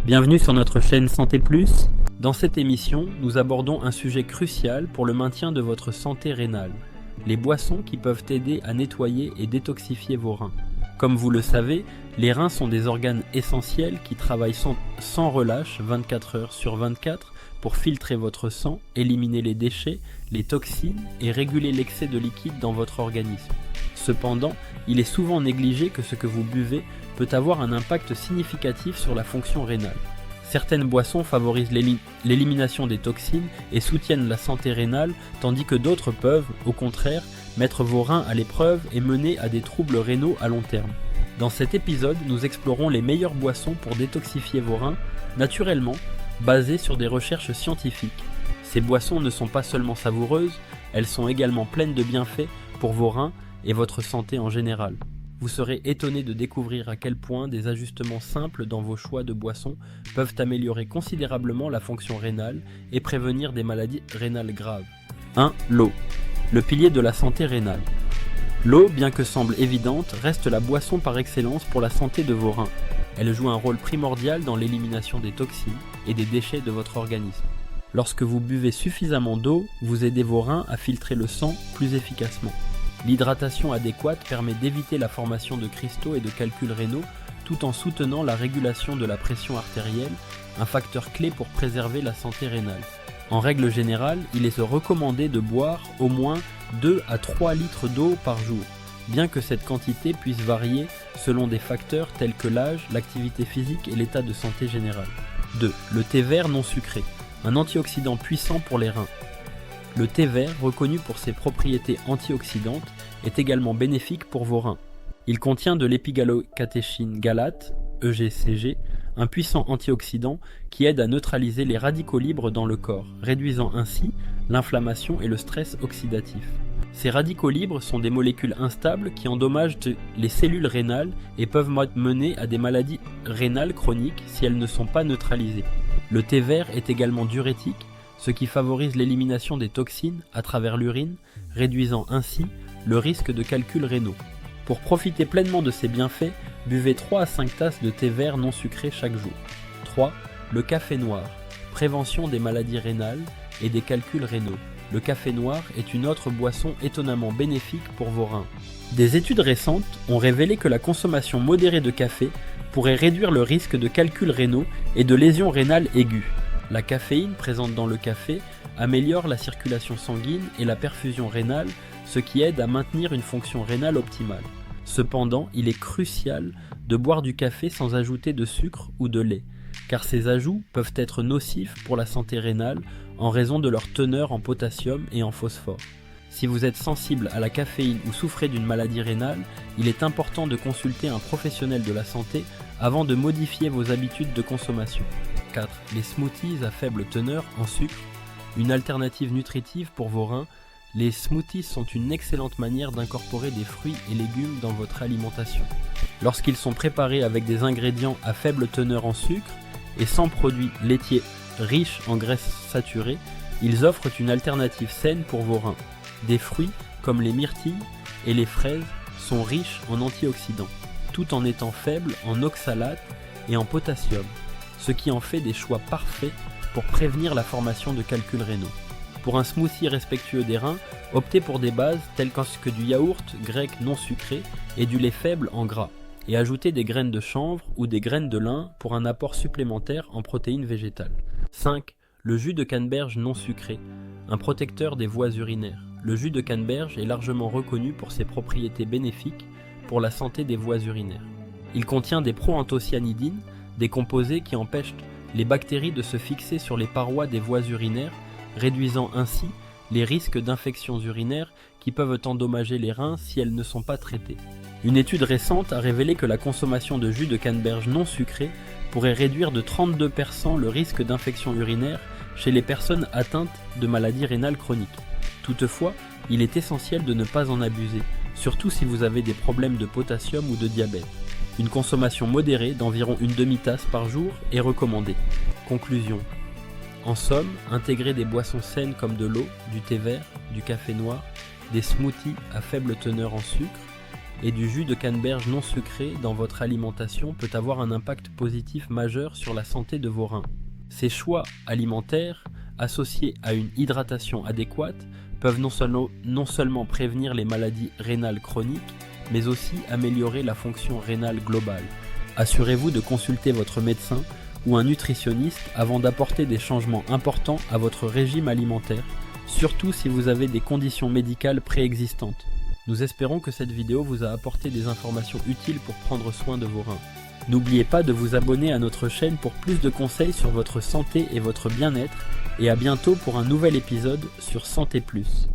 Bienvenue sur notre chaîne Santé Plus. Dans cette émission, nous abordons un sujet crucial pour le maintien de votre santé rénale, les boissons qui peuvent aider à nettoyer et détoxifier vos reins. Comme vous le savez, les reins sont des organes essentiels qui travaillent sans relâche 24 heures sur 24 pour filtrer votre sang, éliminer les déchets, les toxines et réguler l'excès de liquide dans votre organisme. Cependant, il est souvent négligé que ce que vous buvez peut avoir un impact significatif sur la fonction rénale. Certaines boissons favorisent l'élimination des toxines et soutiennent la santé rénale, tandis que d'autres peuvent, au contraire, mettre vos reins à l'épreuve et mener à des troubles rénaux à long terme. Dans cet épisode, nous explorons les meilleures boissons pour détoxifier vos reins, naturellement, basées sur des recherches scientifiques. Ces boissons ne sont pas seulement savoureuses, elles sont également pleines de bienfaits pour vos reins et votre santé en général. Vous serez étonné de découvrir à quel point des ajustements simples dans vos choix de boissons peuvent améliorer considérablement la fonction rénale et prévenir des maladies rénales graves. 1. L'eau. Le pilier de la santé rénale. L'eau, bien que semble évidente, reste la boisson par excellence pour la santé de vos reins. Elle joue un rôle primordial dans l'élimination des toxines et des déchets de votre organisme. Lorsque vous buvez suffisamment d'eau, vous aidez vos reins à filtrer le sang plus efficacement. L'hydratation adéquate permet d'éviter la formation de cristaux et de calculs rénaux tout en soutenant la régulation de la pression artérielle, un facteur clé pour préserver la santé rénale. En règle générale, il est recommandé de boire au moins 2 à 3 litres d'eau par jour, bien que cette quantité puisse varier selon des facteurs tels que l'âge, l'activité physique et l'état de santé général. 2. Le thé vert non sucré, un antioxydant puissant pour les reins. Le thé vert, reconnu pour ses propriétés antioxydantes, est également bénéfique pour vos reins. Il contient de l'épigallocatechin galate, EGCG, un puissant antioxydant qui aide à neutraliser les radicaux libres dans le corps, réduisant ainsi l'inflammation et le stress oxydatif. Ces radicaux libres sont des molécules instables qui endommagent les cellules rénales et peuvent mener à des maladies rénales chroniques si elles ne sont pas neutralisées. Le thé vert est également diurétique, ce qui favorise l'élimination des toxines à travers l'urine, réduisant ainsi le risque de calculs rénaux. Pour profiter pleinement de ces bienfaits, buvez 3 à 5 tasses de thé vert non sucré chaque jour. 3. Le café noir, prévention des maladies rénales et des calculs rénaux. Le café noir est une autre boisson étonnamment bénéfique pour vos reins. Des études récentes ont révélé que la consommation modérée de café pourrait réduire le risque de calculs rénaux et de lésions rénales aiguës. La caféine présente dans le café améliore la circulation sanguine et la perfusion rénale, ce qui aide à maintenir une fonction rénale optimale. Cependant, il est crucial de boire du café sans ajouter de sucre ou de lait, car ces ajouts peuvent être nocifs pour la santé rénale en raison de leur teneur en potassium et en phosphore. Si vous êtes sensible à la caféine ou souffrez d'une maladie rénale, il est important de consulter un professionnel de la santé avant de modifier vos habitudes de consommation. 4. Les smoothies à faible teneur en sucre, une alternative nutritive pour vos reins. Les smoothies sont une excellente manière d'incorporer des fruits et légumes dans votre alimentation. Lorsqu'ils sont préparés avec des ingrédients à faible teneur en sucre et sans produits laitiers riches en graisses saturées, ils offrent une alternative saine pour vos reins. Des fruits comme les myrtilles et les fraises sont riches en antioxydants, tout en étant faibles en oxalate et en potassium, ce qui en fait des choix parfaits pour prévenir la formation de calculs rénaux. Pour un smoothie respectueux des reins, optez pour des bases telles que du yaourt grec non sucré et du lait faible en gras, et ajoutez des graines de chanvre ou des graines de lin pour un apport supplémentaire en protéines végétales. 5. Le jus de canneberge non sucré, un protecteur des voies urinaires. Le jus de canneberge est largement reconnu pour ses propriétés bénéfiques pour la santé des voies urinaires. Il contient des proanthocyanidines, des composés qui empêchent les bactéries de se fixer sur les parois des voies urinaires, réduisant ainsi les risques d'infections urinaires qui peuvent endommager les reins si elles ne sont pas traitées. Une étude récente a révélé que la consommation de jus de canneberge non sucré pourrait réduire de 32% le risque d'infection urinaire chez les personnes atteintes de maladies rénales chroniques. Toutefois, il est essentiel de ne pas en abuser, surtout si vous avez des problèmes de potassium ou de diabète. Une consommation modérée d'environ une demi-tasse par jour est recommandée. Conclusion. En somme, intégrer des boissons saines comme de l'eau, du thé vert, du café noir, des smoothies à faible teneur en sucre et du jus de canneberge non sucré dans votre alimentation peut avoir un impact positif majeur sur la santé de vos reins. Ces choix alimentaires, associés à une hydratation adéquate, peuvent non seulement prévenir les maladies rénales chroniques, mais aussi améliorer la fonction rénale globale. Assurez-vous de consulter votre médecin ou un nutritionniste avant d'apporter des changements importants à votre régime alimentaire, surtout si vous avez des conditions médicales préexistantes. Nous espérons que cette vidéo vous a apporté des informations utiles pour prendre soin de vos reins. N'oubliez pas de vous abonner à notre chaîne pour plus de conseils sur votre santé et votre bien-être, et à bientôt pour un nouvel épisode sur Santé Plus.